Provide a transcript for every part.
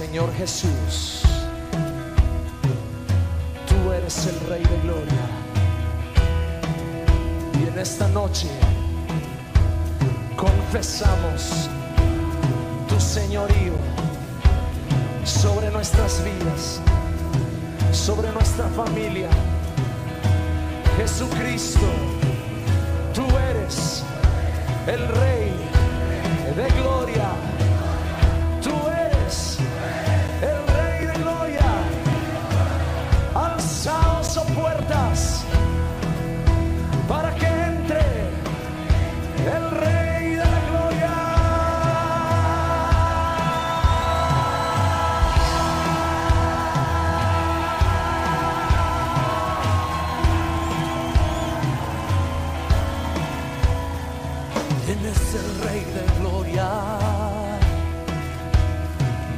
Señor Jesús, tú eres el Rey de Gloria. Y en esta noche confesamos tu señorío sobre nuestras vidas, sobre nuestra familia. Jesucristo, tú eres el Rey de Gloria. Tú eres el Rey de Gloria. Alzaos, oh puertas, para que entre el Rey de la Gloria. ¿Quién es el Rey de Gloria?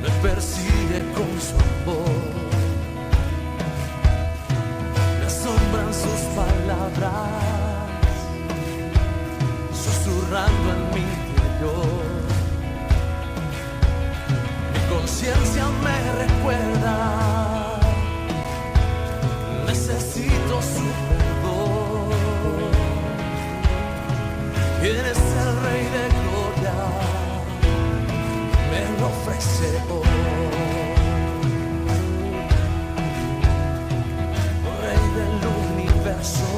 Me persigue con su amor, me asombran sus palabras, susurrando en mi interior. Mi conciencia me recuerda, necesito su perdón. ¿Quién es el Rey de Gloria? Me lo ofrece hoy. Rey del universo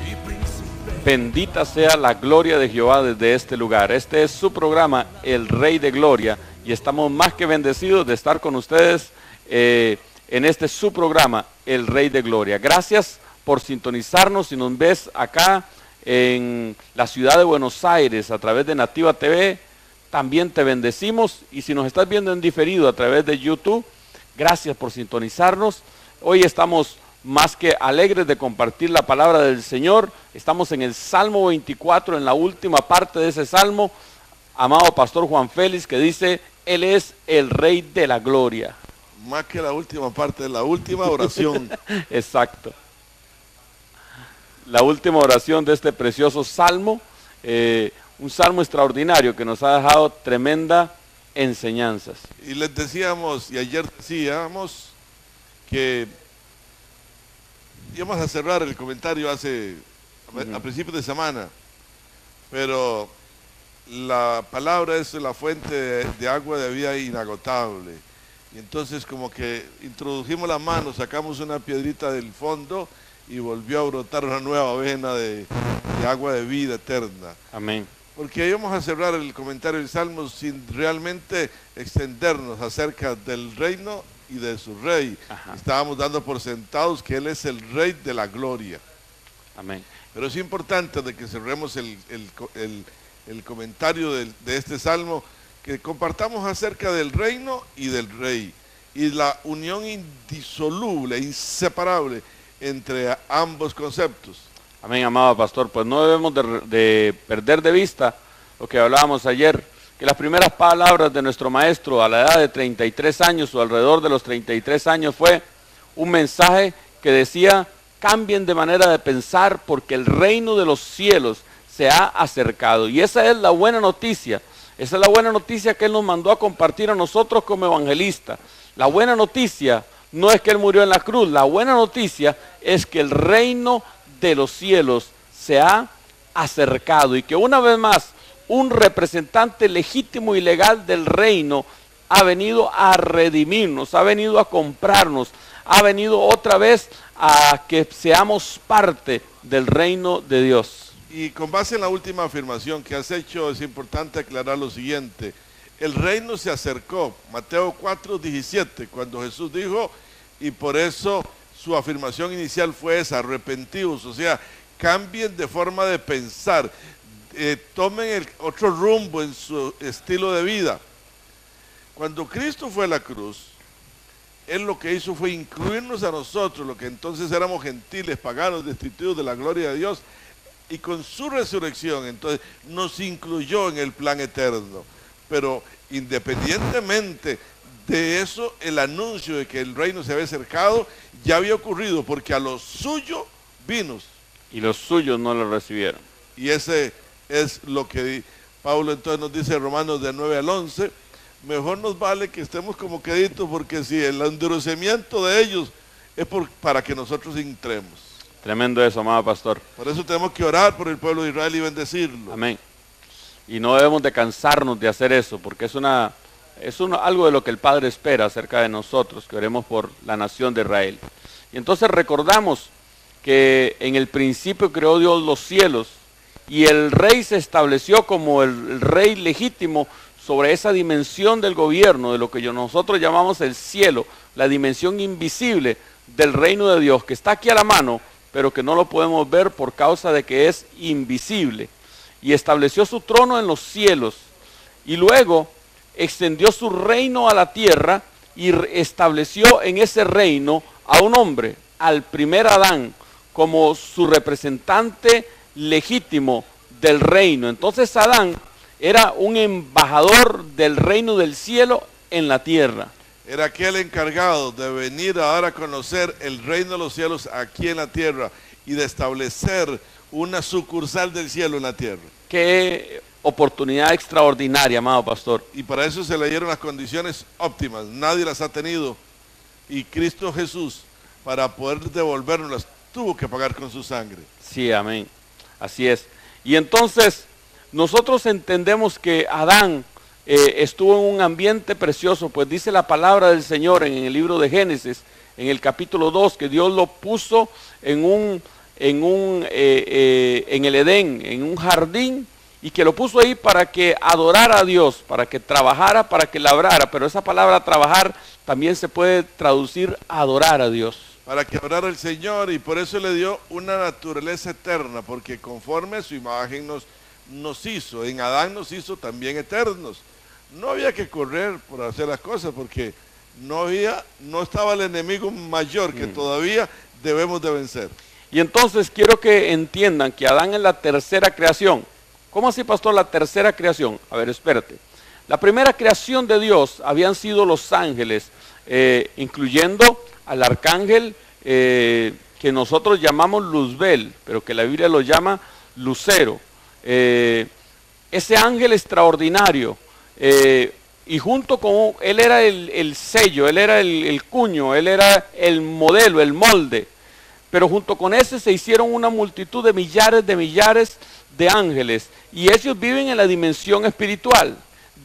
y príncipe. Bendita sea la gloria de Jehová desde este lugar. Este es su programa, El Rey de Gloria, y estamos más que bendecidos de estar con ustedes en este su programa, El Rey de Gloria. Gracias por sintonizarnos. Si nos ves acá en la ciudad de Buenos Aires a través de Nativa TV, también te bendecimos. Y si nos estás viendo en diferido a través de YouTube, gracias por sintonizarnos. Hoy estamos más que alegres de compartir la palabra del Señor. Estamos en el Salmo 24, en la última parte de ese Salmo, amado Pastor Juan Félix, que dice: Él es el Rey de la Gloria. Más que la última parte, de la última oración. Exacto. La última oración de este precioso Salmo, un Salmo extraordinario que nos ha dejado tremenda enseñanzas. Y les decíamos, y ayer decíamos, que íbamos a cerrar el comentario a principios de semana, pero la palabra es la fuente de agua de vida inagotable. Y entonces como que introdujimos la mano, sacamos una piedrita del fondo y volvió a brotar una nueva vena de agua de vida eterna. Amén. Porque íbamos a cerrar el comentario del Salmo sin realmente extendernos acerca del reino y de su rey. Ajá. Estábamos dando por sentados que Él es el Rey de la Gloria. Amén. Pero es importante de que cerremos el comentario de este Salmo, que compartamos acerca del reino y del rey, y la unión indisoluble, inseparable entre ambos conceptos. Amén, amado pastor. Pues no debemos de perder de vista lo que hablábamos ayer, que las primeras palabras de nuestro maestro a la edad de 33 años o alrededor de los 33 años fue un mensaje que decía: cambien de manera de pensar porque el reino de los cielos se ha acercado. Y esa es la buena noticia. Esa es la buena noticia que Él nos mandó a compartir a nosotros como evangelistas. La buena noticia no es que Él murió en la cruz. La buena noticia es que el reino de los cielos se ha acercado y que una vez más un representante legítimo y legal del reino ha venido a redimirnos, ha venido a comprarnos, ha venido otra vez a que seamos parte del reino de Dios. Y con base en la última afirmación que has hecho, es importante aclarar lo siguiente: el reino se acercó, Mateo 4:17, cuando Jesús dijo, y por eso su afirmación inicial fue esa: arrepentidos, o sea, cambien de forma de pensar, tomen otro rumbo en su estilo de vida. Cuando Cristo fue a la cruz, Él lo que hizo fue incluirnos a nosotros, lo que entonces éramos gentiles, paganos, destituidos de la gloria de Dios, y con su resurrección entonces nos incluyó en el plan eterno. Pero independientemente de eso, el anuncio de que el reino se había acercado ya había ocurrido, porque a los suyos vino. Y los suyos no lo recibieron. Y ese es lo que Pablo entonces nos dice en Romanos de 9 al 11, mejor nos vale que estemos como queditos, porque si el endurecimiento de ellos es para que nosotros entremos. Tremendo eso, amado pastor. Por eso tenemos que orar por el pueblo de Israel y bendecirlo. Amén. Y no debemos de cansarnos de hacer eso, porque es algo de lo que el Padre espera acerca de nosotros, que oremos por la nación de Israel. Y entonces recordamos que en el principio creó Dios los cielos y el rey se estableció como el rey legítimo sobre esa dimensión del gobierno, de lo que nosotros llamamos el cielo, la dimensión invisible del reino de Dios, que está aquí a la mano, pero que no lo podemos ver por causa de que es invisible. Y estableció su trono en los cielos, y luego extendió su reino a la tierra, y estableció en ese reino a un hombre, al primer Adán, como su representante legítimo del reino. Entonces Adán era un embajador del reino del cielo en la tierra. Era aquel encargado de venir a dar a conocer el reino de los cielos aquí en la tierra y de establecer una sucursal del cielo en la tierra. Qué oportunidad extraordinaria, amado pastor. Y para eso se le dieron las condiciones óptimas. Nadie las ha tenido. Y Cristo Jesús, para poder devolvernoslas, tuvo que pagar con su sangre. Sí, amén. Así es. Y entonces nosotros entendemos que Adán estuvo en un ambiente precioso, pues dice la palabra del Señor en el libro de Génesis, en el capítulo 2, que Dios lo puso en el Edén, en un jardín, y que lo puso ahí para que adorara a Dios, para que trabajara, para que labrara. Pero esa palabra trabajar también se puede traducir adorar a Dios. Para que adorara al Señor, y por eso le dio una naturaleza eterna, porque conforme a su imagen nos hizo. En Adán nos hizo también eternos. No había que correr por hacer las cosas, porque no estaba el enemigo mayor que todavía debemos de vencer. Y entonces quiero que entiendan que Adán es la tercera creación. ¿Cómo así, pastor, la tercera creación? A ver, espérate. La primera creación de Dios habían sido los ángeles, incluyendo al arcángel que nosotros llamamos Luzbel, pero que la Biblia lo llama Lucero. Ese ángel extraordinario, y junto con él era el sello, él era el cuño, él era el modelo, el molde. Pero junto con ese se hicieron una multitud de millares de ángeles, y ellos viven en la dimensión espiritual.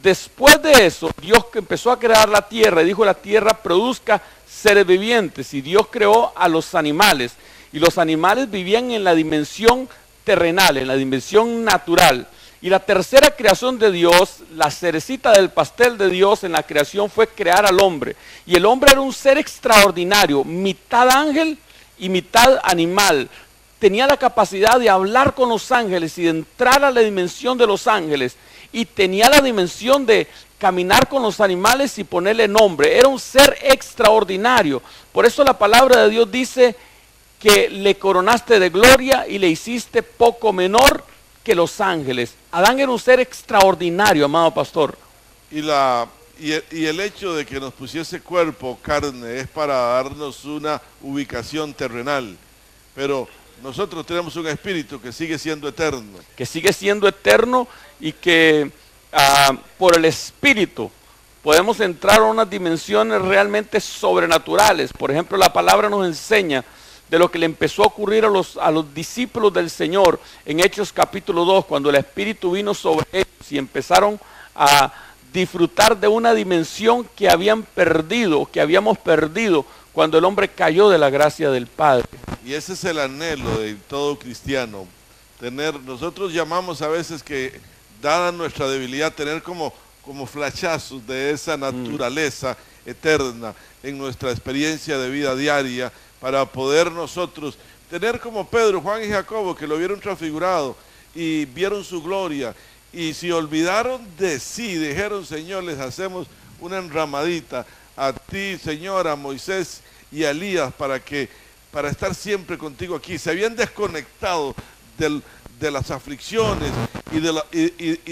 Después de eso, Dios que empezó a crear la tierra, y dijo: la tierra produzca seres vivientes, y Dios creó a los animales, y los animales vivían en la dimensión terrenal, en la dimensión natural. Y la tercera creación de Dios, la cerecita del pastel de Dios en la creación, fue crear al hombre. Y el hombre era un ser extraordinario, mitad ángel y mitad animal. Tenía la capacidad de hablar con los ángeles y de entrar a la dimensión de los ángeles. Y tenía la dimensión de caminar con los animales y ponerle nombre. Era un ser extraordinario. Por eso la palabra de Dios dice que le coronaste de gloria y le hiciste poco menor que los ángeles. Adán era un ser extraordinario, amado pastor. Y el hecho de que nos pusiese cuerpo, carne, es para darnos una ubicación terrenal. Pero nosotros tenemos un espíritu que sigue siendo eterno. Que sigue siendo eterno, y que por el espíritu podemos entrar a unas dimensiones realmente sobrenaturales. Por ejemplo, la palabra nos enseña de lo que le empezó a ocurrir a los discípulos del Señor en Hechos capítulo 2, cuando el Espíritu vino sobre ellos y empezaron a disfrutar de una dimensión que habíamos perdido cuando el hombre cayó de la gracia del Padre. Y ese es el anhelo de todo cristiano. Nosotros llamamos a veces que, dada nuestra debilidad, tener como flashazos de esa naturaleza eterna en nuestra experiencia de vida diaria, para poder nosotros tener como Pedro, Juan y Jacobo, que lo vieron transfigurado y vieron su gloria, y se olvidaron de sí, dijeron: Señor, les hacemos una enramadita a ti, Señor, a Moisés y a Elías, para estar siempre contigo aquí. Se habían desconectado de las aflicciones y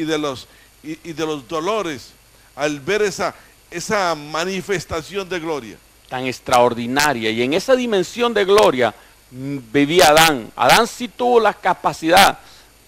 de los dolores al ver esa manifestación de gloria tan extraordinaria. Y en esa dimensión de gloria vivía Adán. Adán sí tuvo la capacidad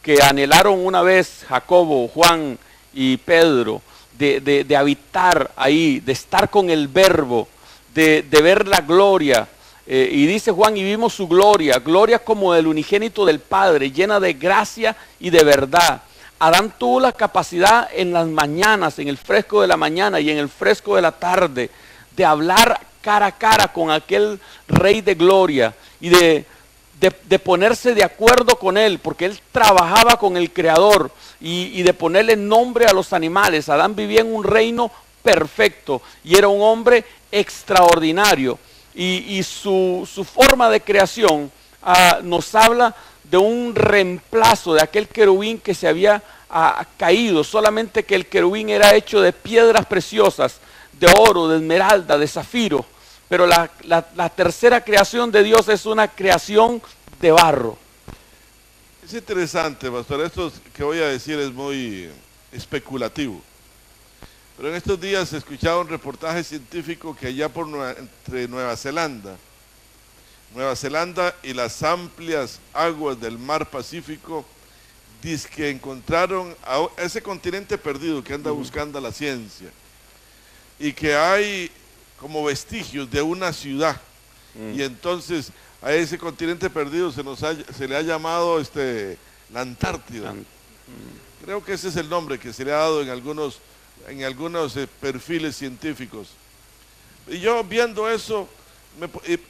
que anhelaron una vez Jacobo, Juan y Pedro, de habitar ahí, de estar con el Verbo, de ver la gloria. Y dice Juan, y vimos su gloria, gloria como del unigénito del Padre, llena de gracia y de verdad. Adán tuvo la capacidad en las mañanas, en el fresco de la mañana y en el fresco de la tarde, de hablar cara a cara con aquel Rey de gloria y de ponerse de acuerdo con él, porque él trabajaba con el Creador y de ponerle nombre a los animales. Adán vivía en un reino perfecto y era un hombre extraordinario. Y su forma de creación nos habla de un reemplazo de aquel querubín que se había caído, solamente que el querubín era hecho de piedras preciosas, de oro, de esmeralda, de zafiro, pero la tercera creación de Dios es una creación de barro. Es interesante, pastor, esto que voy a decir es muy especulativo, pero en estos días escuchaba un reportaje científico que allá entre Nueva Zelanda y las amplias aguas del mar Pacífico, dice que encontraron a ese continente perdido que anda buscando la ciencia, y que hay como vestigios de una ciudad, y entonces a ese continente perdido se le ha llamado la Antártida. Creo que ese es el nombre que se le ha dado en algunos perfiles científicos. Y yo viendo eso,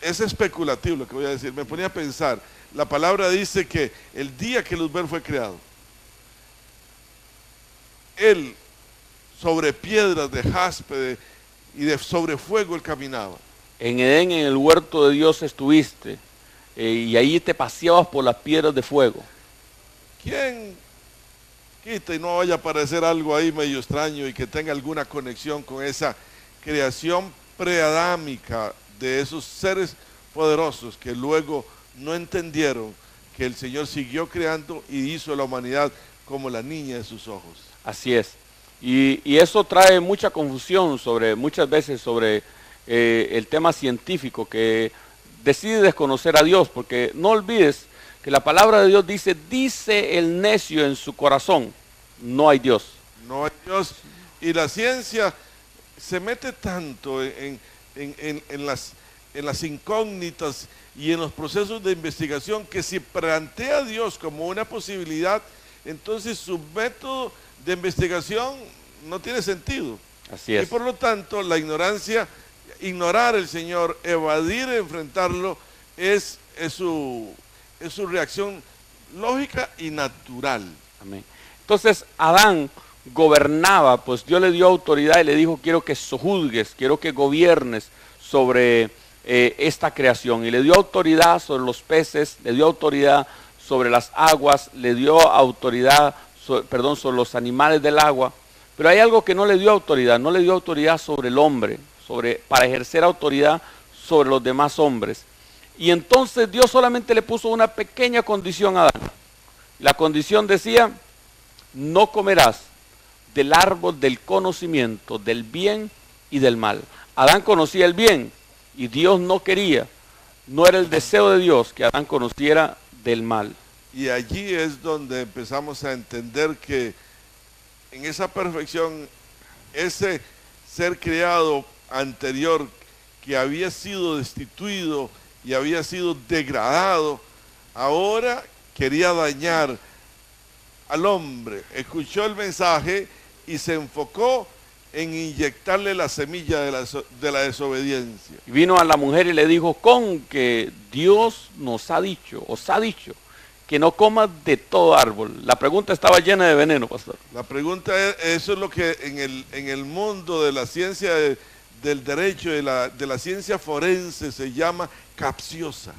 es especulativo lo que voy a decir, me ponía a pensar, la palabra dice que el día que Luzbel fue creado, él sobre piedras de jaspe y sobre fuego él caminaba. En Edén, en el huerto de Dios estuviste, y ahí te paseabas por las piedras de fuego. ¿Quién quita y no vaya a aparecer algo ahí medio extraño y que tenga alguna conexión con esa creación preadámica de esos seres poderosos que luego no entendieron que el Señor siguió creando y hizo a la humanidad como la niña de sus ojos? Así es. Y eso trae mucha confusión muchas veces sobre el tema científico, que decide desconocer a Dios, porque no olvides que la palabra de Dios dice el necio en su corazón, no hay Dios. No hay Dios. Y la ciencia se mete tanto en las incógnitas y en los procesos de investigación, que si plantea a Dios como una posibilidad, entonces su método de investigación no tiene sentido. Así es. Y por lo tanto, la ignorancia, ignorar al Señor, evadir, enfrentarlo, es su reacción lógica y natural. Amén. Entonces Adán gobernaba, pues Dios le dio autoridad y le dijo, quiero que sojuzgues, quiero que gobiernes sobre esta creación. Y le dio autoridad sobre los peces, le dio autoridad sobre las aguas, le dio autoridad, sobre los animales del agua. Pero hay algo que no le dio autoridad sobre el hombre, para ejercer autoridad sobre los demás hombres. Y entonces Dios solamente le puso una pequeña condición a Adán. La condición decía, no comerás del árbol del conocimiento del bien y del mal. Adán conocía el bien y Dios no quería, no era el deseo de Dios que Adán conociera del mal. Y allí es donde empezamos a entender que en esa perfección, ese ser creado anterior que había sido destituido y había sido degradado, ahora quería dañar al hombre. Escuchó el mensaje y se enfocó en inyectarle la semilla de la desobediencia. Y vino a la mujer y le dijo, con que Dios os ha dicho que no comas de todo árbol. La pregunta estaba llena de veneno, pastor. La pregunta es, eso es lo que en el mundo de la ciencia del derecho, de la ciencia forense se llama capciosa.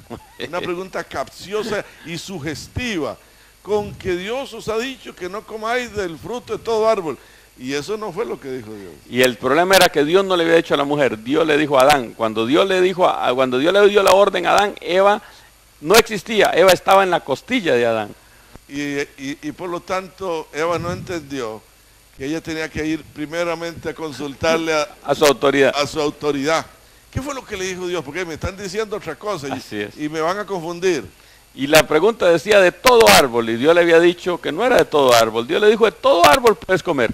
Una pregunta capciosa y sugestiva. Con que Dios os ha dicho que no comáis del fruto de todo árbol. Y eso no fue lo que dijo Dios. Y el problema era que Dios no le había dicho a la mujer, Dios le dijo a Adán. Cuando Dios le dio la orden a Adán, Eva no existía, Eva estaba en la costilla de Adán. Y por lo tanto, Eva no entendió que ella tenía que ir primeramente a consultarle a su autoridad. ¿Qué fue lo que le dijo Dios? Porque me están diciendo otra cosa y me van a confundir. Y la pregunta decía de todo árbol, y Dios le había dicho que no era de todo árbol. Dios le dijo, de todo árbol puedes comer.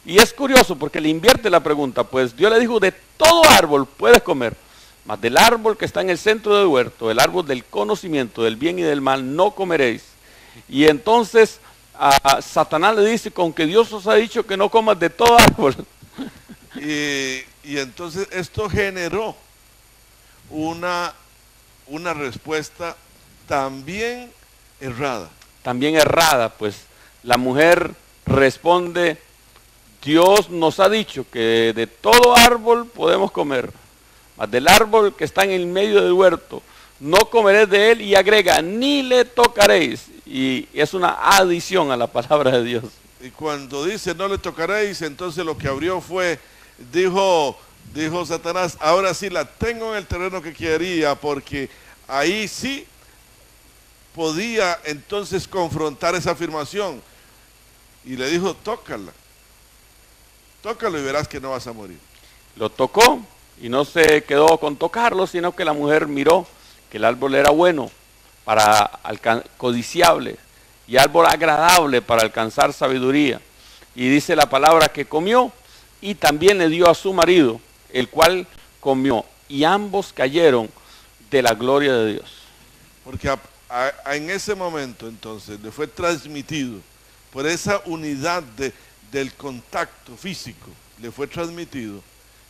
Y es curioso porque le invierte la pregunta, pues Dios le dijo, de todo árbol puedes comer, mas del árbol que está en el centro del huerto, el árbol del conocimiento del bien y del mal, no comeréis. Y entonces a Satanás le dice, con que Dios os ha dicho que no comas de todo árbol. Y entonces esto generó una respuesta también errada. También errada, pues la mujer responde, Dios nos ha dicho que de todo árbol podemos comer, mas del árbol que está en el medio del huerto, no comeréis de él, y agrega, ni le tocaréis. Y es una adición a la palabra de Dios. Y cuando dice no le tocaréis, entonces lo que abrió fue, dijo Satanás, ahora sí la tengo en el terreno que quería, porque ahí sí podía entonces confrontar esa afirmación. Y le dijo, tócalo y verás que no vas a morir. Lo tocó y no se quedó con tocarlo, sino que la mujer miró que el árbol era bueno, codiciable, y árbol agradable para alcanzar sabiduría. Y dice la palabra que comió y también le dio a su marido, el cual comió, y ambos cayeron de la gloria de Dios. Porque en ese momento entonces le fue transmitido, por esa unidad del contacto físico, le fue transmitido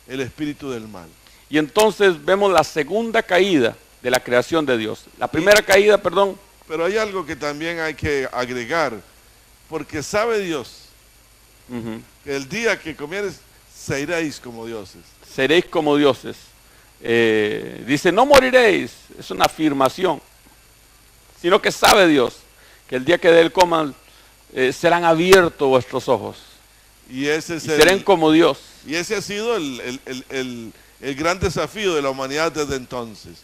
el espíritu del mal. Y entonces vemos la segunda caída de la creación de Dios. La primera caída, perdón. Pero hay algo que también hay que agregar, porque sabe Dios que el día que comieres seréis como dioses. Seréis como dioses. Dice, no moriréis, es una afirmación, sino que sabe Dios que el día que de él coman, serán abiertos vuestros ojos. Y serán como Dios. Y ese ha sido el gran desafío de la humanidad desde entonces.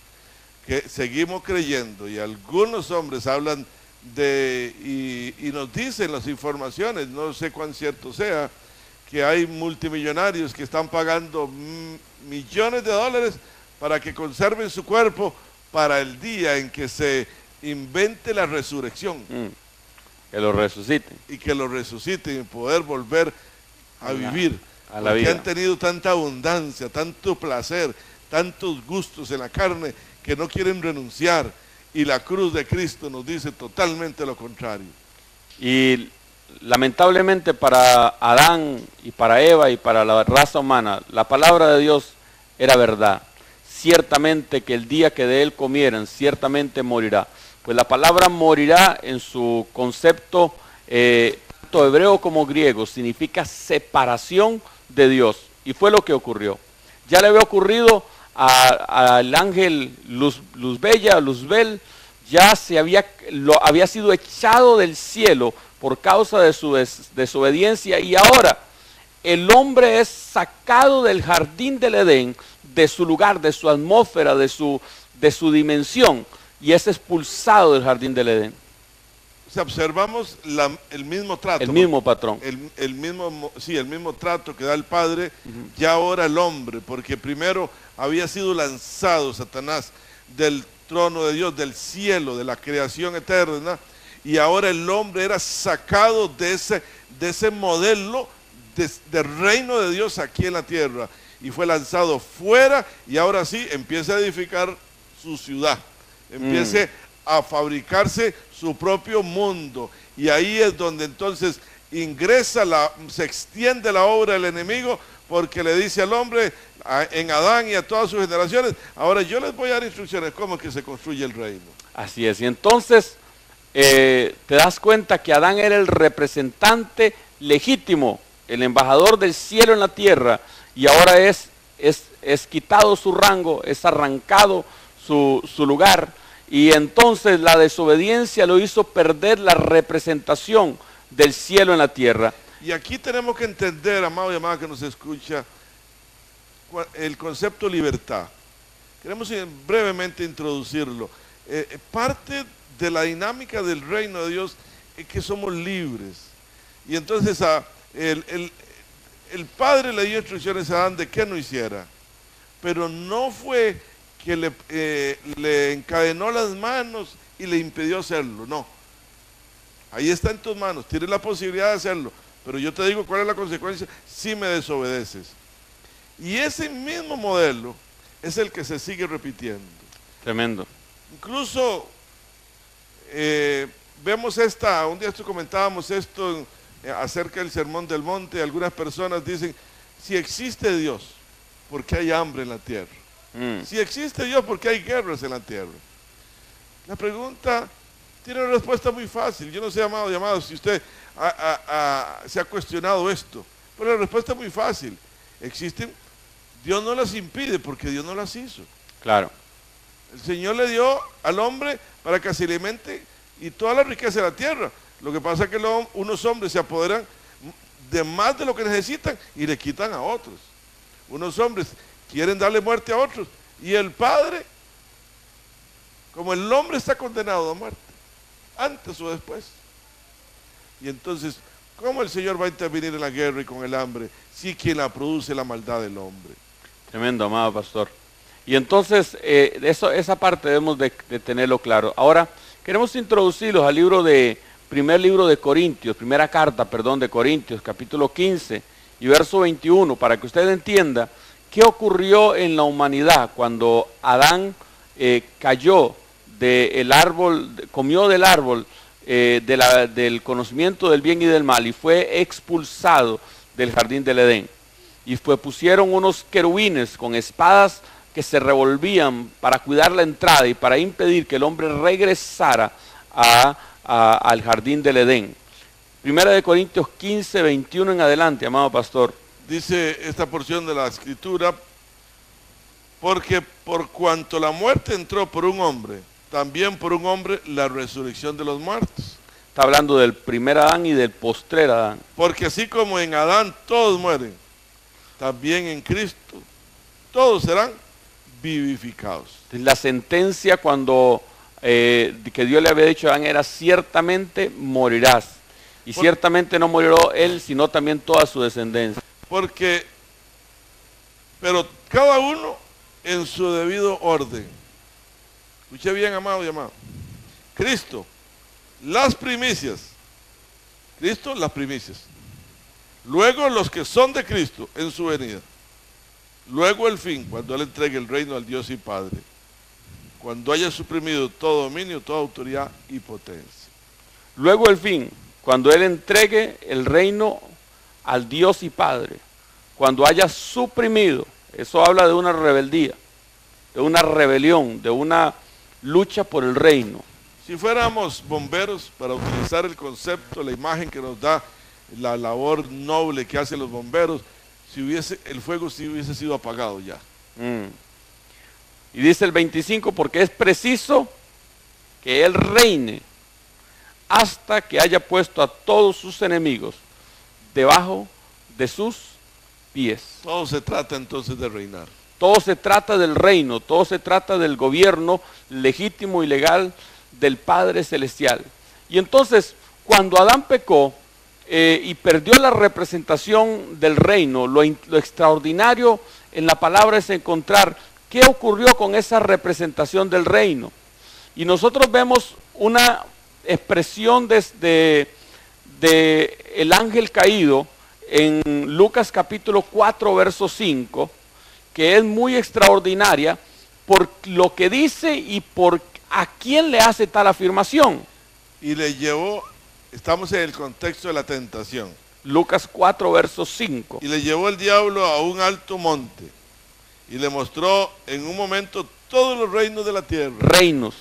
Que seguimos creyendo, y algunos hombres hablan y nos dicen las informaciones, no sé cuán cierto sea, que hay multimillonarios que están pagando millones de dólares para que conserven su cuerpo para el día en que se invente la resurrección. Que lo resuciten. Y que lo resuciten y poder volver a vivir. A la vida. Porque han tenido tanta abundancia, tanto placer, tantos gustos en la carne, que no quieren renunciar, y la cruz de Cristo nos dice totalmente lo contrario. Y lamentablemente para Adán y para Eva y para la raza humana, la palabra de Dios era verdad. Ciertamente que el día que de él comieran, ciertamente morirá. Pues la palabra morirá en su concepto, tanto hebreo como griego, significa separación de Dios. Y fue lo que ocurrió. Ya le había ocurrido al ángel Luzbel, ya había sido echado del cielo por causa de su desobediencia, y ahora el hombre es sacado del jardín del Edén, de su lugar, de su atmósfera, de su dimensión, y es expulsado del jardín del Edén. O sea, observamos el mismo trato. El mismo patrón. El mismo trato que da el Padre, ya ahora el hombre, porque primero había sido lanzado Satanás del trono de Dios, del cielo, de la creación eterna, y ahora el hombre era sacado de ese modelo del reino de Dios aquí en la tierra, y fue lanzado fuera, y ahora sí empieza a edificar su ciudad, empieza a fabricarse su propio mundo, y ahí es donde entonces se extiende la obra del enemigo, porque le dice al hombre, en Adán y a todas sus generaciones, ahora yo les voy a dar instrucciones cómo es que se construye el reino. Así es, y entonces te das cuenta que Adán era el representante legítimo, el embajador del cielo en la tierra, y ahora es quitado su rango, es arrancado su lugar, y entonces la desobediencia lo hizo perder la representación del cielo en la tierra. Y aquí tenemos que entender, amado y amada que nos escucha, el concepto libertad. Queremos brevemente introducirlo. Parte de la dinámica del reino de Dios es que somos libres. Y entonces el Padre le dio instrucciones a Adán de que no hiciera, pero no fue que le encadenó las manos y le impidió hacerlo, no. Ahí está en tus manos, tienes la posibilidad de hacerlo, pero yo te digo cuál es la consecuencia si me desobedeces. Y ese mismo modelo es el que se sigue repitiendo. Tremendo. Incluso vemos un día comentábamos esto acerca del Sermón del Monte. Algunas personas dicen, si existe Dios, ¿por qué hay hambre en la tierra? Si existe Dios, ¿por qué hay guerras en la tierra? La pregunta tiene una respuesta muy fácil. Yo no sé, amado, si usted se ha cuestionado esto, pero la respuesta es muy fácil. Existen, Dios no las impide porque Dios no las hizo. Claro. El Señor le dio al hombre para que se alimente y toda la riqueza de la tierra. Lo que pasa es que unos hombres se apoderan de más de lo que necesitan y le quitan a otros. Unos hombres quieren darle muerte a otros y el Padre, como el hombre está condenado a muerte, antes o después. Y entonces, ¿cómo el Señor va a intervenir en la guerra y con el hambre si quien la produce es la maldad del hombre? Tremendo, amado pastor. Y entonces, esa parte debemos de tenerlo claro. Ahora, queremos introducirlos al primer libro de Corintios, primera carta, de Corintios, capítulo 15 y verso 21, para que usted entienda qué ocurrió en la humanidad cuando Adán cayó del árbol, comió del árbol del conocimiento del bien y del mal y fue expulsado del jardín del Edén. Y pusieron unos querubines con espadas que se revolvían para cuidar la entrada y para impedir que el hombre regresara al jardín del Edén. Primera de Corintios 15, 21 en adelante, amado pastor. Dice esta porción de la Escritura, porque por cuanto la muerte entró por un hombre, también por un hombre la resurrección de los muertos. Está hablando del primer Adán y del postrer Adán. Porque así como en Adán todos mueren, también en Cristo todos serán vivificados. La sentencia que Dios le había dicho a Adán era ciertamente morirás. Y ciertamente no murió él, sino también toda su descendencia. Pero cada uno en su debido orden. Escuche bien, amado y amado. Cristo, las primicias. Cristo, las primicias. Luego los que son de Cristo en su venida. Luego el fin, cuando Él entregue el reino al Dios y Padre. Cuando haya suprimido todo dominio, toda autoridad y potencia. Luego el fin, cuando Él entregue el reino al Dios y Padre. Cuando haya suprimido, eso habla de una rebeldía, de una rebelión, de una lucha por el reino. Si fuéramos bomberos, para utilizar el concepto, la imagen que nos da la labor noble que hacen los bomberos, el fuego sí hubiese sido apagado ya. Y dice el 25, porque es preciso que Él reine hasta que haya puesto a todos sus enemigos debajo de sus pies. Todo se trata entonces de reinar. Todo se trata del reino, todo se trata del gobierno legítimo y legal del Padre Celestial. Y entonces, cuando Adán pecó y perdió la representación del reino, lo extraordinario en la palabra es encontrar qué ocurrió con esa representación del reino. Y nosotros vemos una expresión desde el ángel caído en Lucas capítulo 4, verso 5, que es muy extraordinaria por lo que dice y por a quién le hace tal afirmación. Y le llevó, estamos en el contexto de la tentación. Lucas 4, verso 5. Y le llevó el diablo a un alto monte y le mostró en un momento todos los reinos de la tierra. Reinos.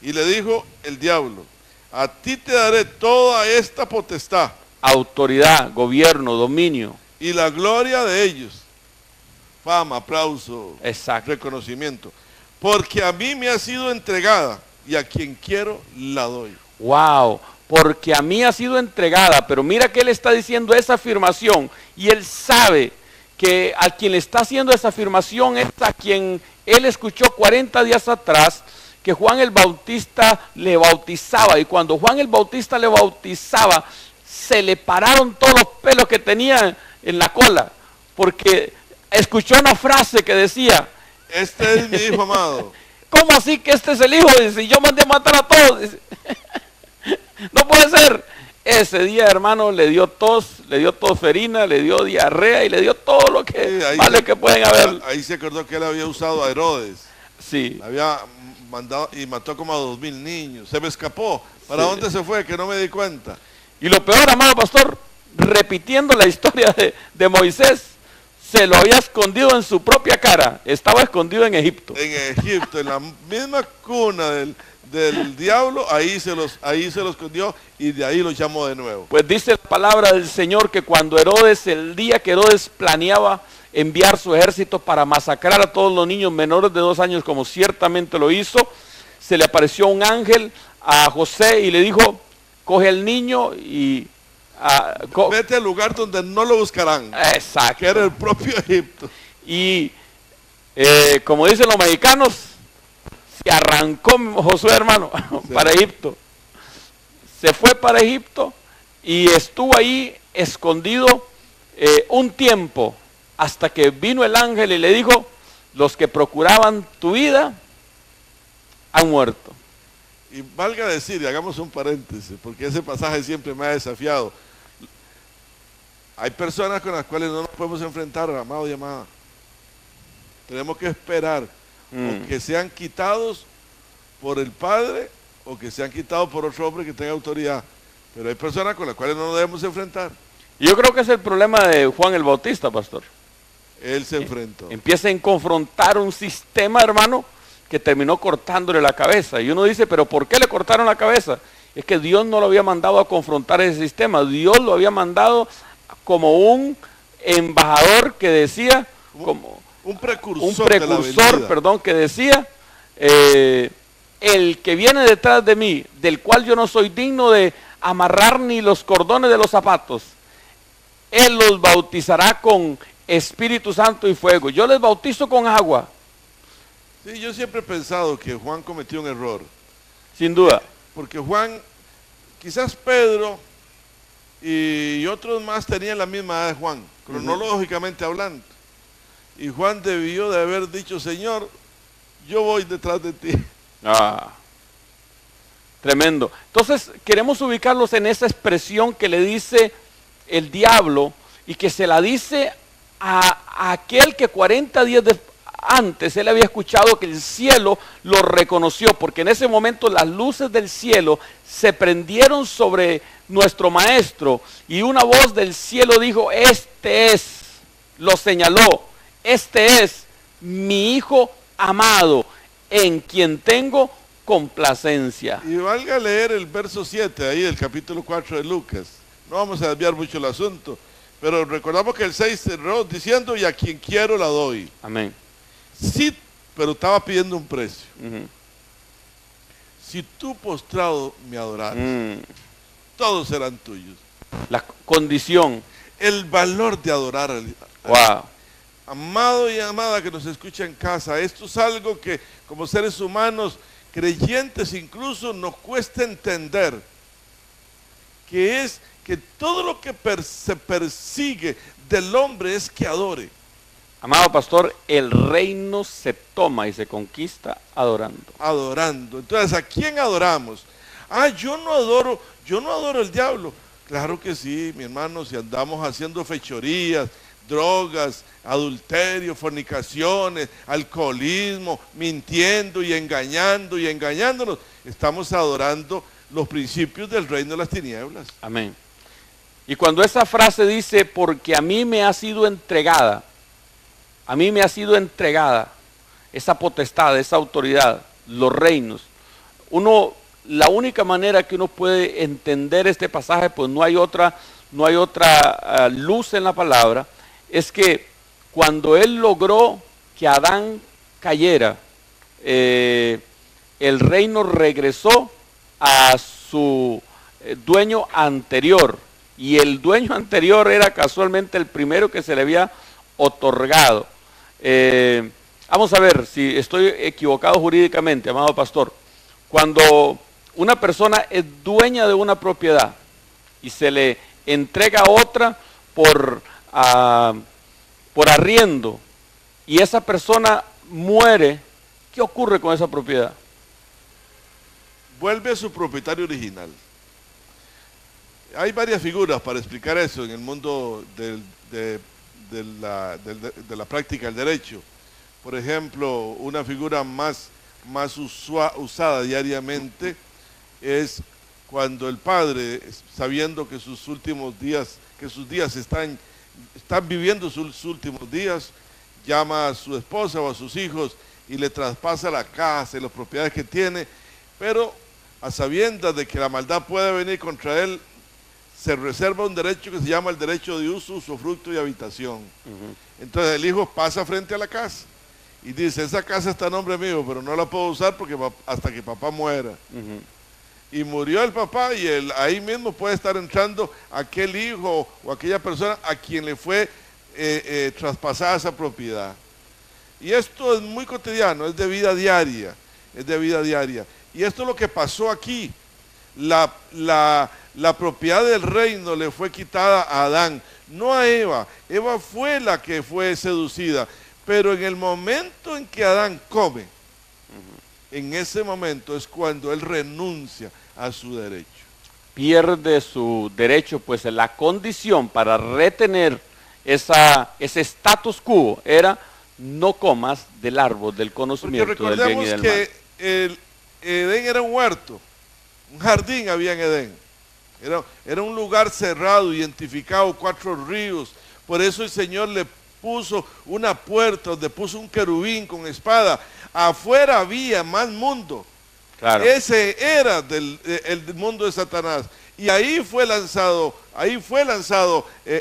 Y le dijo el diablo, a ti te daré toda esta potestad. Autoridad, gobierno, dominio. Y la gloria de ellos. Fama, aplauso, exacto, reconocimiento. Porque a mí me ha sido entregada y a quien quiero la doy. Wow, porque a mí ha sido entregada. Pero mira que él está diciendo esa afirmación y él sabe que a quien le está haciendo esa afirmación es a quien él escuchó 40 días atrás que Juan el Bautista le bautizaba. Y cuando Juan el Bautista le bautizaba, se le pararon todos los pelos que tenía en la cola, porque escuchó una frase que decía, este es mi hijo amado. ¿Cómo así que este es el hijo? Dice, yo mandé a matar a todos. Dice, no puede ser. ese día, hermano, le dio tos, le dio tosferina, le dio diarrea y le dio todo lo que vale que pueden haber. Ahí se acordó que él había usado a Herodes. Sí. Había mandado y mató como a 2000 niños. Se me escapó. ¿Para dónde se fue? Que no me di cuenta. Y lo peor, amado pastor, repitiendo la historia de Moisés, se lo había escondido en su propia cara. Estaba escondido en Egipto. En Egipto, en la misma cuna del diablo, ahí se lo escondió y de ahí lo llamó de nuevo. Pues dice la palabra del Señor que cuando Herodes, el día que Herodes planeaba enviar su ejército para masacrar a todos los niños menores de 2 años, como ciertamente lo hizo, se le apareció un ángel a José y le dijo, coge al niño y... vete al lugar donde no lo buscarán. Exacto. Que era el propio Egipto. Y como dicen los mexicanos, se arrancó Josué, hermano, sí, para Egipto. Se fue para Egipto y estuvo ahí escondido un tiempo hasta que vino el ángel y le dijo, los que procuraban tu vida han muerto. Y valga decir, y hagamos un paréntesis, porque ese pasaje siempre me ha desafiado. Hay personas con las cuales no nos podemos enfrentar, amado y amada. Tenemos que esperar o que sean quitados por el Padre o que sean quitados por otro hombre que tenga autoridad. Pero hay personas con las cuales no nos debemos enfrentar. Y yo creo que es el problema de Juan el Bautista, pastor. Él se enfrentó. Empieza a confrontar un sistema, hermano, que terminó cortándole la cabeza. Y uno dice, pero ¿por qué le cortaron la cabeza? Es que Dios no lo había mandado a confrontar ese sistema. Dios lo había mandado como un embajador que decía, como un precursor, perdón, que decía, el que viene detrás de mí, del cual yo no soy digno de amarrar ni los cordones de los zapatos, Él los bautizará con Espíritu Santo y fuego. Yo les bautizo con agua. Sí, yo siempre he pensado que Juan cometió un error. Sin duda. Porque Juan, quizás Pedro y otros más tenían la misma edad de Juan, cronológicamente hablando. Y Juan debió de haber dicho, Señor, yo voy detrás de ti. Tremendo. Entonces, queremos ubicarlos en esa expresión que le dice el diablo y que se la dice a aquel que 40 días antes él había escuchado que el cielo lo reconoció, porque en ese momento las luces del cielo se prendieron sobre nuestro maestro y una voz del cielo dijo, este es, lo señaló, este es mi hijo amado, en quien tengo complacencia. Y valga leer el verso 7 ahí del capítulo 4 de Lucas. No vamos a desviar mucho el asunto, pero recordamos que el 6 cerró diciendo, y a quien quiero la doy. Amén. Sí, pero estaba pidiendo un precio. Si tú postrado me adoraras, todos serán tuyos. La condición. El valor de adorar al wow. Amado y amada que nos escucha en casa, esto es algo que como seres humanos, creyentes incluso, nos cuesta entender, que es que todo lo que se persigue del hombre es que adore. Amado pastor, el reino se toma y se conquista adorando. Adorando. Entonces, ¿a quién adoramos? Yo no adoro el diablo. Claro que sí, mi hermano, si andamos haciendo fechorías, drogas, adulterio, fornicaciones, alcoholismo, mintiendo y engañándonos, estamos adorando los principios del reino de las tinieblas. Amén. Y cuando esa frase dice, porque a mí me ha sido entregada esa potestad, esa autoridad, los reinos, la única manera que uno puede entender este pasaje, pues no hay otra luz en la palabra, es que cuando él logró que Adán cayera, el reino regresó a su dueño anterior, y el dueño anterior era casualmente el primero que se le había otorgado. Vamos a ver si estoy equivocado jurídicamente, amado pastor. Cuando una persona es dueña de una propiedad y se le entrega a otra por arriendo y esa persona muere, ¿qué ocurre con esa propiedad? Vuelve a su propietario original. hay varias figuras para explicar eso en el mundo de la práctica del derecho. Por ejemplo, una figura más usada diariamente es cuando el padre, sabiendo que sus días están viviendo sus últimos días, llama a su esposa o a sus hijos y le traspasa la casa y las propiedades que tiene, pero a sabiendas de que la maldad puede venir contra él, se reserva un derecho que se llama el derecho de uso, usufructo y habitación. Entonces el hijo pasa frente a la casa y dice, esa casa está a nombre mío, pero no la puedo usar porque hasta que papá muera. Y murió el papá y ahí mismo puede estar entrando aquel hijo o aquella persona a quien le fue traspasada esa propiedad. Y esto es muy cotidiano, es de vida diaria, Y esto es lo que pasó aquí. La propiedad del reino le fue quitada a Adán, no a Eva. Eva fue la que fue seducida, pero en el momento en que Adán come, en ese momento es cuando él renuncia a su derecho. Pierde su derecho, pues la condición para retener ese status quo era no comas del árbol del conocimiento del bien y del mal. Recordemos que Edén era un huerto, un jardín había en Edén. Era un lugar cerrado, identificado, 4 ríos. Por eso el Señor le puso una puerta donde puso un querubín con espada. Afuera había más mundo. Claro. Ese era el mundo de Satanás. Y ahí fue lanzado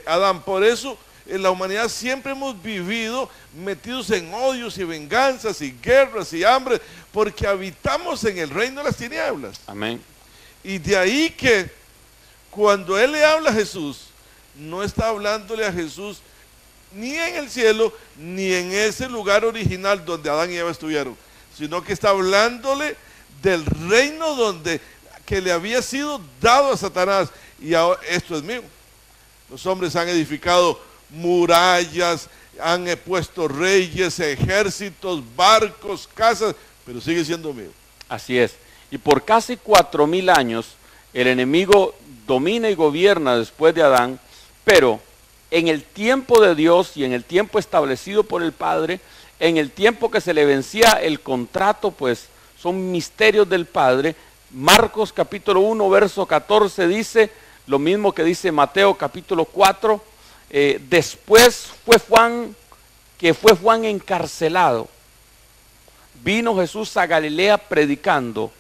Adán. Por eso en la humanidad siempre hemos vivido metidos en odios y venganzas y guerras y hambre, porque habitamos en el reino de las tinieblas. Amén. Y de ahí que cuando Él le habla a Jesús, no está hablándole a Jesús ni en el cielo, ni en ese lugar original donde Adán y Eva estuvieron, sino que está hablándole del reino que le había sido dado a Satanás. Y ahora, esto es mío. Los hombres han edificado murallas, han puesto reyes, ejércitos, barcos, casas, pero sigue siendo mío. Así es. Y por casi 4000 años, el enemigo domina y gobierna después de Adán, pero en el tiempo de Dios y en el tiempo establecido por el Padre, en el tiempo que se le vencía el contrato, pues son misterios del Padre. Marcos capítulo 1, verso 14 dice lo mismo que dice Mateo capítulo 4. Después fue Juan encarcelado. Vino Jesús a Galilea predicando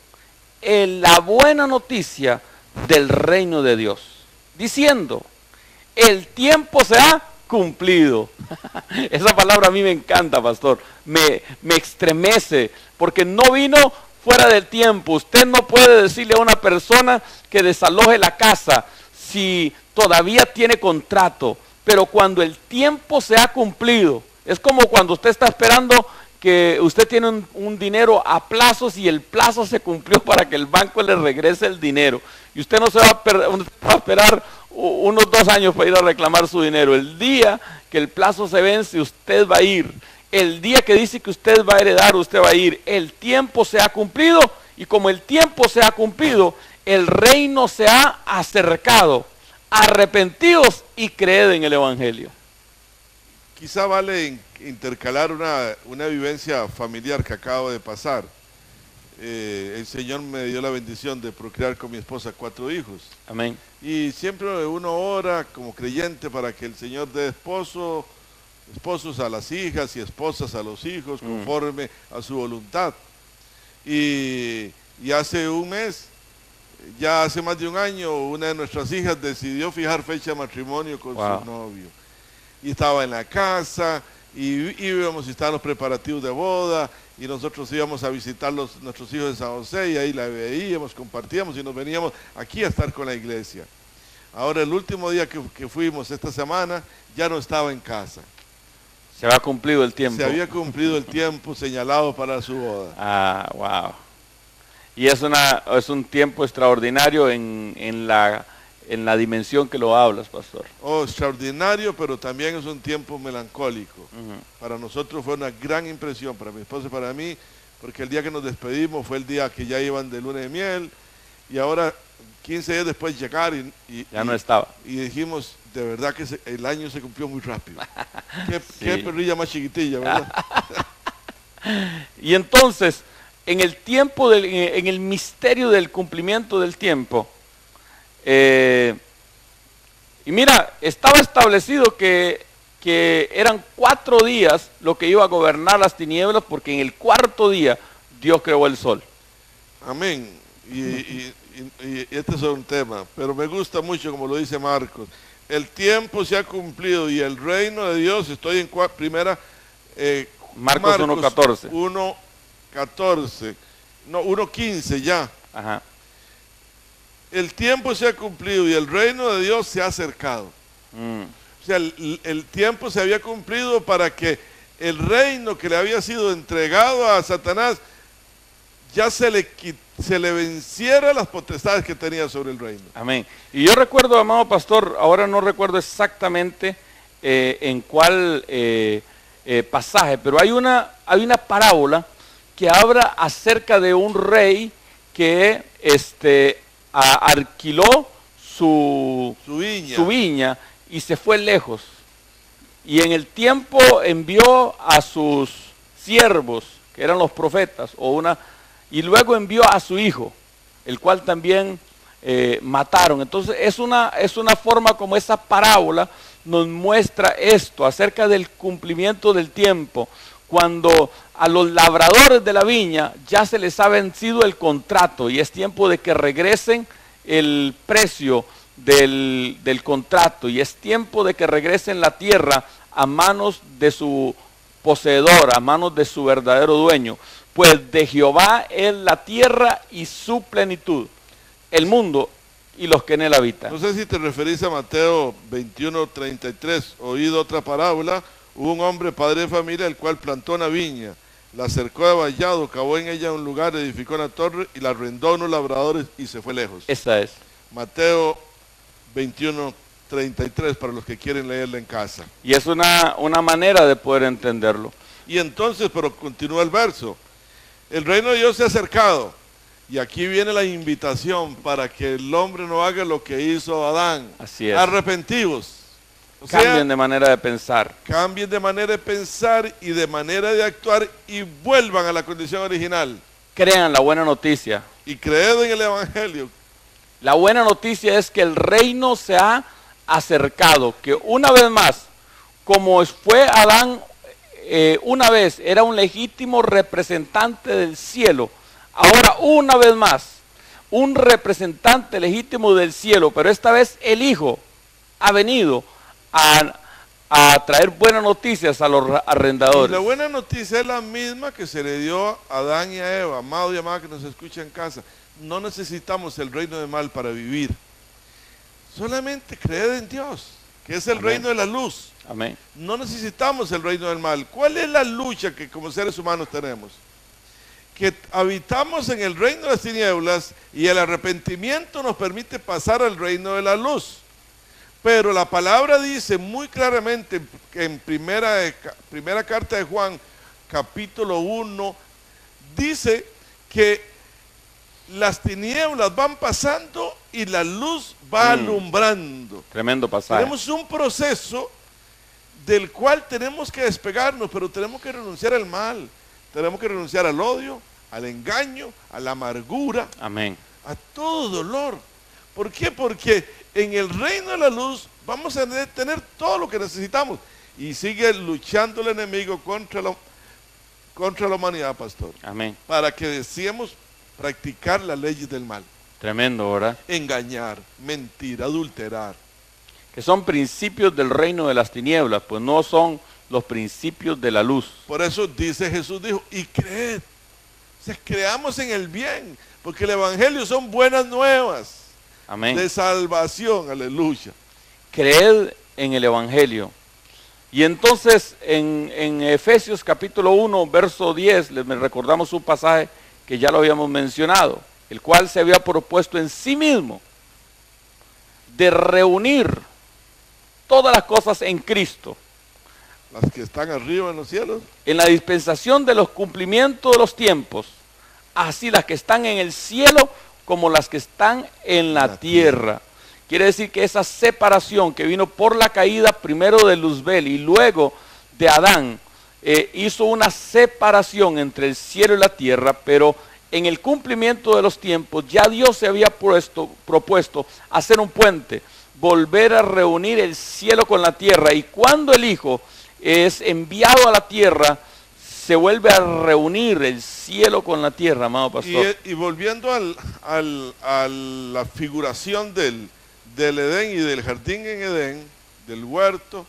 la buena noticia del reino de Dios, diciendo, el tiempo se ha cumplido. Esa palabra a mí me encanta, pastor, me estremece, porque no vino fuera del tiempo. Usted no puede decirle a una persona que desaloje la casa si todavía tiene contrato, pero cuando el tiempo se ha cumplido, es como cuando usted está esperando que usted tiene un dinero a plazos y el plazo se cumplió para que el banco le regrese el dinero. Y usted no se va a esperar unos 2 años para ir a reclamar su dinero. El día que el plazo se vence, usted va a ir. El día que dice que usted va a heredar, usted va a ir. El tiempo se ha cumplido, y como el tiempo se ha cumplido, el reino se ha acercado. Arrepentidos y creed en el Evangelio. Quizá vale intercalar una vivencia familiar que acabo de pasar. El Señor me dio la bendición de procrear con mi esposa 4 hijos. Amén. Y siempre uno ora como creyente para que el Señor dé esposos a las hijas y esposas a los hijos, conforme a su voluntad. Y hace un mes, ya hace más de un año, una de nuestras hijas decidió fijar fecha de matrimonio con su novio. Y estaba en la casa, y íbamos a estar los preparativos de boda, y nosotros íbamos a visitar nuestros hijos de San José, y ahí la veíamos, compartíamos, y nos veníamos aquí a estar con la iglesia. Ahora, el último día que fuimos esta semana, ya no estaba en casa. Se había cumplido el tiempo. Se había cumplido el tiempo señalado para su boda. Ah, wow. Y es un tiempo extraordinario en la dimensión que lo hablas, pastor. Oh, extraordinario, pero también es un tiempo melancólico. Para nosotros fue una gran impresión, para mi esposa y para mí, porque el día que nos despedimos fue el día que ya iban de luna de miel, y ahora 15 días después llegar Ya no estaba. y dijimos, de verdad que el año se cumplió muy rápido. Qué Sí. perrilla más chiquitilla, ¿verdad? Y entonces, en el tiempo, en el misterio del cumplimiento del tiempo, y mira, estaba establecido que eran 4 días lo que iba a gobernar las tinieblas, porque en el cuarto día Dios creó el sol. Amén. Y este es un tema, pero me gusta mucho como lo dice Marcos. El tiempo se ha cumplido y el reino de Dios, estoy en primera... Marcos 1:14. 1:14. No, 1:15 ya. Ajá. El tiempo se ha cumplido y el reino de Dios se ha acercado. O sea, el tiempo se había cumplido para que el reino que le había sido entregado a Satanás ya se le venciera las potestades que tenía sobre el reino. Amén. Y yo recuerdo, amado pastor, ahora no recuerdo exactamente en cuál pasaje, pero hay una parábola que habla acerca de un rey que alquiló su viña y se fue lejos. Y en el tiempo envió a sus siervos, que eran los profetas, y luego envió a su hijo, el cual también mataron. Entonces es una forma como esa parábola nos muestra esto, acerca del cumplimiento del tiempo, cuando a los labradores de la viña ya se les ha vencido el contrato y es tiempo de que regresen el precio del contrato y es tiempo de que regresen la tierra a manos de su poseedor, a manos de su verdadero dueño. Pues de Jehová es la tierra y su plenitud, el mundo y los que en él habitan. No sé si te referís a Mateo 21:33. Oído otra parábola, hubo un hombre padre de familia, el cual plantó una viña, la cercó de vallado, cavó en ella un lugar, edificó una torre y la arrendó a unos labradores y se fue lejos. Esa es. Mateo 21:33 para los que quieren leerla en casa. Y es una manera de poder entenderlo. Y entonces, pero continúa el verso. El reino de Dios se ha acercado. Y aquí viene la invitación para que el hombre no haga lo que hizo Adán. Así es. Arrepentidos. O sea, Cambien de manera de pensar. cambien de manera de pensar y de manera de actuar y vuelvan a la condición original. Crean la buena noticia. Y creed en el Evangelio. La buena noticia es que el reino se ha acercado, que una vez más, como fue Adán una vez, era un legítimo representante del cielo, ahora una vez más, un representante legítimo del cielo, pero esta vez el Hijo ha venido a traer buenas noticias a los Y arrendadores. la buena noticia es la misma que se le dio a Adán y a Eva. Amado y amada que nos escucha en casa, no necesitamos el reino de mal para vivir. Solamente creed en Dios, que es el Amén. reino de la luz. Amén. No necesitamos el reino del mal. ¿Cuál es la lucha que como seres humanos tenemos? Que habitamos en el reino de las tinieblas y el arrepentimiento nos permite pasar al reino de la luz. Pero la palabra dice muy claramente en primera carta de Juan, capítulo 1, dice que las tinieblas van pasando y la luz va alumbrando. Tremendo pasaje. Tenemos un proceso del cual tenemos que despegarnos, pero tenemos que renunciar al mal, tenemos que renunciar al odio, al engaño, a la amargura, Amén. a todo dolor. ¿Por qué? Porque en el reino de la luz vamos a tener todo lo que necesitamos. Y sigue luchando el enemigo contra la humanidad, pastor, Amén. para que deseemos practicar las leyes del mal. Tremendo, ¿verdad? Engañar, mentir, adulterar. Que son principios del reino de las tinieblas, pues no son los principios de la luz. Por eso dice Jesús, dijo, y creed. O sea, creamos en el bien, porque el evangelio son buenas nuevas Amén. de salvación, aleluya. Creed en el evangelio. Y entonces en Efesios capítulo 1, verso 10, les recordamos un pasaje que ya lo habíamos mencionado, el cual se había propuesto en sí mismo de reunir todas las cosas en Cristo, Las que están arriba en los cielos, en la dispensación de los cumplimientos de los tiempos, así las que están en el cielo como las que están en la tierra. Quiere decir que esa separación que vino por la caída primero de Luzbel y luego de Adán, hizo una separación entre el cielo y la tierra, pero en el cumplimiento de los tiempos ya Dios se había propuesto hacer un puente, volver a reunir el cielo con la tierra, y cuando el Hijo es enviado a la tierra, se vuelve a reunir el cielo con la tierra, amado pastor. Y volviendo a la figuración del Edén y del jardín en Edén, del huerto,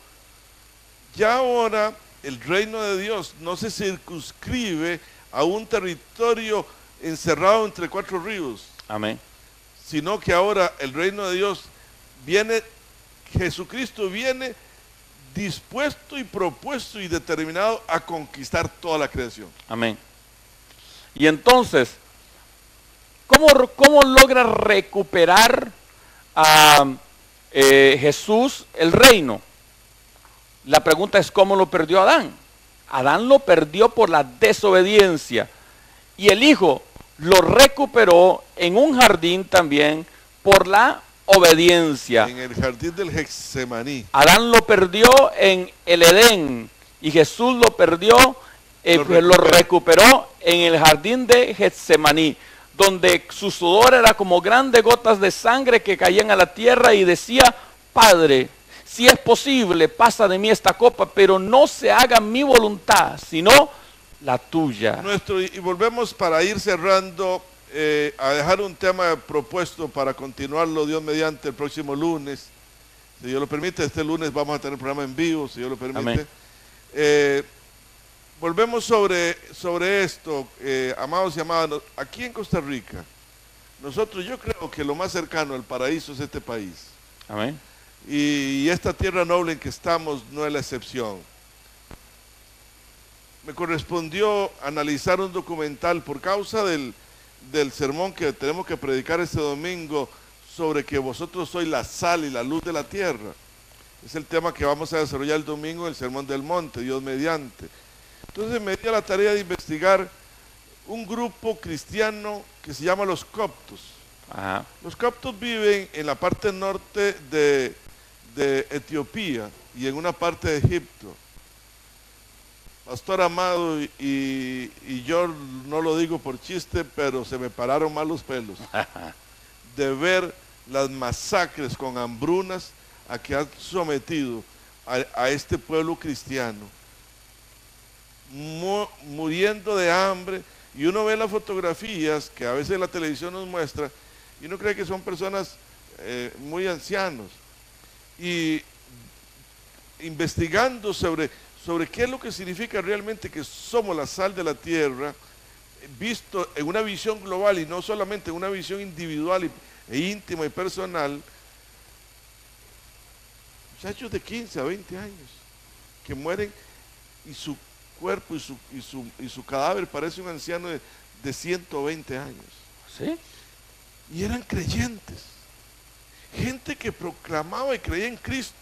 ya ahora el reino de Dios no se circunscribe a un territorio encerrado entre 4 ríos. Amén. Sino que ahora el reino de Dios viene, Jesucristo viene dispuesto y propuesto y determinado a conquistar toda la creación. Amén. Y entonces, ¿cómo logra recuperar a Jesús el reino? La pregunta es, ¿cómo lo perdió Adán? Adán lo perdió por la desobediencia, y el Hijo lo recuperó en un jardín también por la obediencia. En el jardín del Getsemaní. Adán lo perdió en el Edén y Jesús lo perdió, lo recuperó en el jardín de Getsemaní, donde su sudor era como grandes gotas de sangre que caían a la tierra, y decía: Padre, si es posible, pasa de mí esta copa, pero no se haga mi voluntad, sino la tuya. Y volvemos, para ir cerrando, a dejar un tema propuesto para continuarlo, Dios mediante, el próximo lunes. Si Dios lo permite, este lunes vamos a tener programa en vivo, si Dios lo permite. Volvemos sobre esto, amados y amadas. Aquí en Costa Rica, yo creo que lo más cercano al paraíso es este país. Amén. Y esta tierra noble en que estamos no es la excepción. Me correspondió analizar un documental por causa del sermón que tenemos que predicar este domingo, sobre que vosotros sois la sal y la luz de la tierra. Es el tema que vamos a desarrollar el domingo en el Sermón del Monte, Dios mediante. Entonces me di a la tarea de investigar un grupo cristiano que se llama los coptos. Ajá. Los coptos viven en la parte norte de Etiopía y en una parte de Egipto. Pastor Amado, y yo no lo digo por chiste, pero se me pararon mal los pelos de ver las masacres con hambrunas a que han sometido a este pueblo cristiano, muriendo de hambre. Y uno ve las fotografías que a veces la televisión nos muestra y uno cree que son personas muy ancianos, y investigando sobre qué es lo que significa realmente que somos la sal de la tierra, visto en una visión global y no solamente en una visión individual e íntima y personal. Muchachos de 15 a 20 años que mueren, y su cuerpo y su cadáver parece un anciano de 120 años. ¿Sí? Y eran creyentes, gente que proclamaba y creía en Cristo,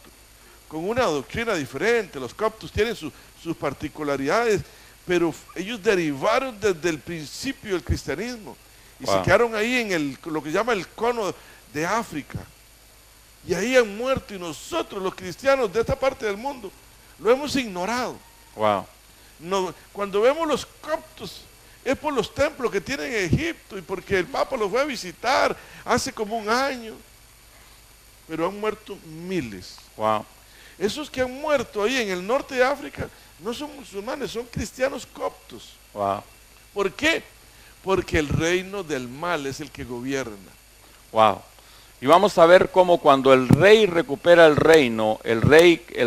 con una doctrina diferente. Los coptos tienen sus particularidades, pero ellos derivaron desde el principio del cristianismo y se quedaron ahí en lo que se llama el cono de África, y ahí han muerto, y nosotros los cristianos de esta parte del mundo lo hemos ignorado. No, cuando vemos los coptos es por los templos que tienen en Egipto y porque el Papa los fue a visitar hace como un año, pero han muerto miles. Esos que han muerto ahí en el norte de África no son musulmanes, son cristianos coptos. ¿Por qué? Porque el reino del mal es el que gobierna. Y vamos a ver cómo cuando el rey recupera el reino, el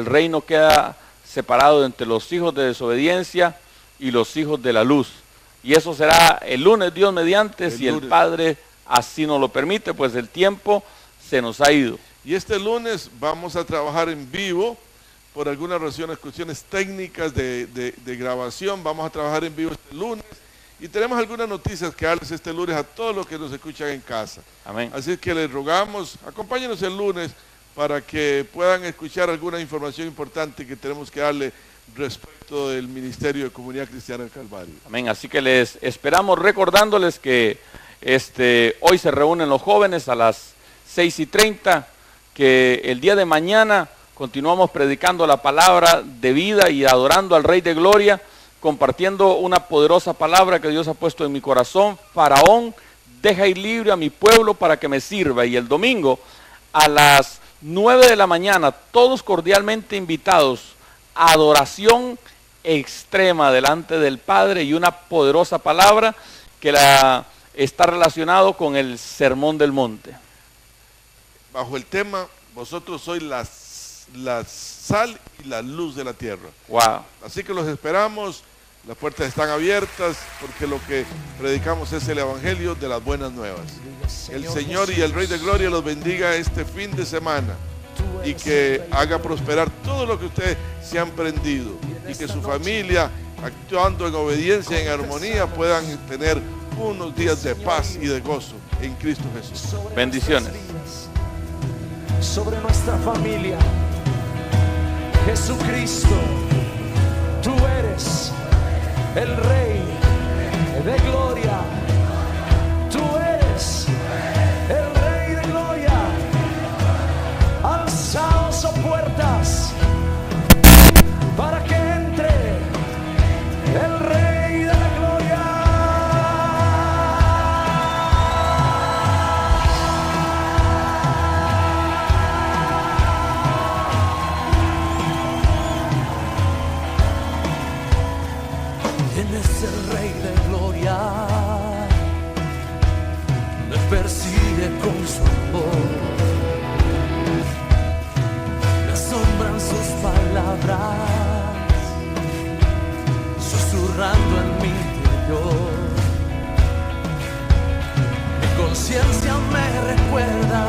reino queda separado entre los hijos de desobediencia y los hijos de la luz. Y eso será el lunes, Dios mediante, si el Padre así nos lo permite, pues el tiempo se nos ha ido. Y este lunes vamos a trabajar en vivo, por algunas razones, cuestiones técnicas de grabación. Vamos a trabajar en vivo este lunes, y tenemos algunas noticias que darles este lunes a todos los que nos escuchan en casa. Amén. Así que les rogamos, acompáñenos el lunes para que puedan escuchar alguna información importante que tenemos que darle respecto del Ministerio de Comunidad Cristiana del Calvario. Amén. Así que les esperamos, recordándoles que Hoy se reúnen los jóvenes a las 6:30, que el día de mañana continuamos predicando la palabra de vida y adorando al Rey de Gloria, compartiendo una poderosa palabra que Dios ha puesto en mi corazón. Faraón, deja ir libre a mi pueblo para que me sirva. Y el domingo a las 9 de la mañana, todos cordialmente invitados a adoración extrema delante del Padre y una poderosa palabra que está relacionado con el Sermón del Monte. Bajo el tema, vosotros sois la sal y la luz de la tierra. Wow. Así que los esperamos, las puertas están abiertas, porque lo que predicamos es el Evangelio de las buenas nuevas. El Señor y el Rey de Gloria los bendiga este fin de semana y que haga prosperar todo lo que ustedes se han prendido, y que su familia, actuando en obediencia, en armonía, puedan tener unos días de paz y de gozo en Cristo Jesús. Bendiciones. Sobre nuestra familia, Jesucristo, tú eres el Rey de Gloria. Tú eres el Rey de Gloria. Alzaos, oh puertas, para que entre el Rey de la Gloria. ¿Quién es el Rey de Gloria? Me persigue con su amor, me asombran sus palabras, susurrando en mi interior. Mi conciencia me recuerda,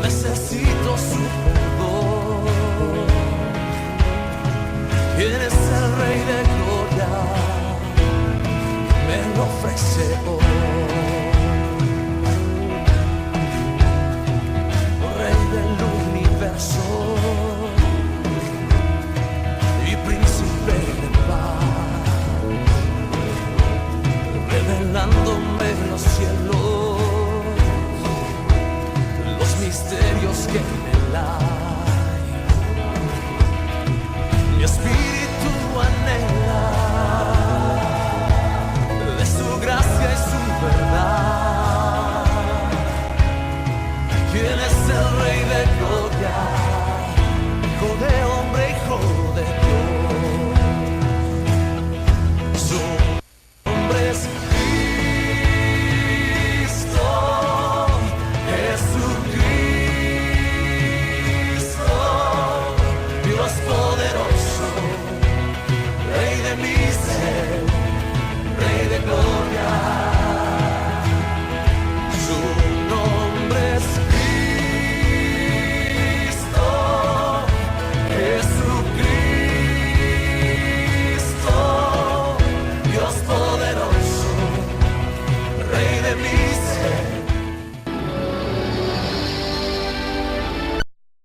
necesito su perdón. ¿Quién es el Rey de Gloria? Me lo ofrece hoy. Rey del universo y príncipe de paz, revelándome los cielos, los misterios que en él hay. Mi espíritu anhela de su gracia y su verdad. ¿Quién es el Rey de Gloria? Hijo de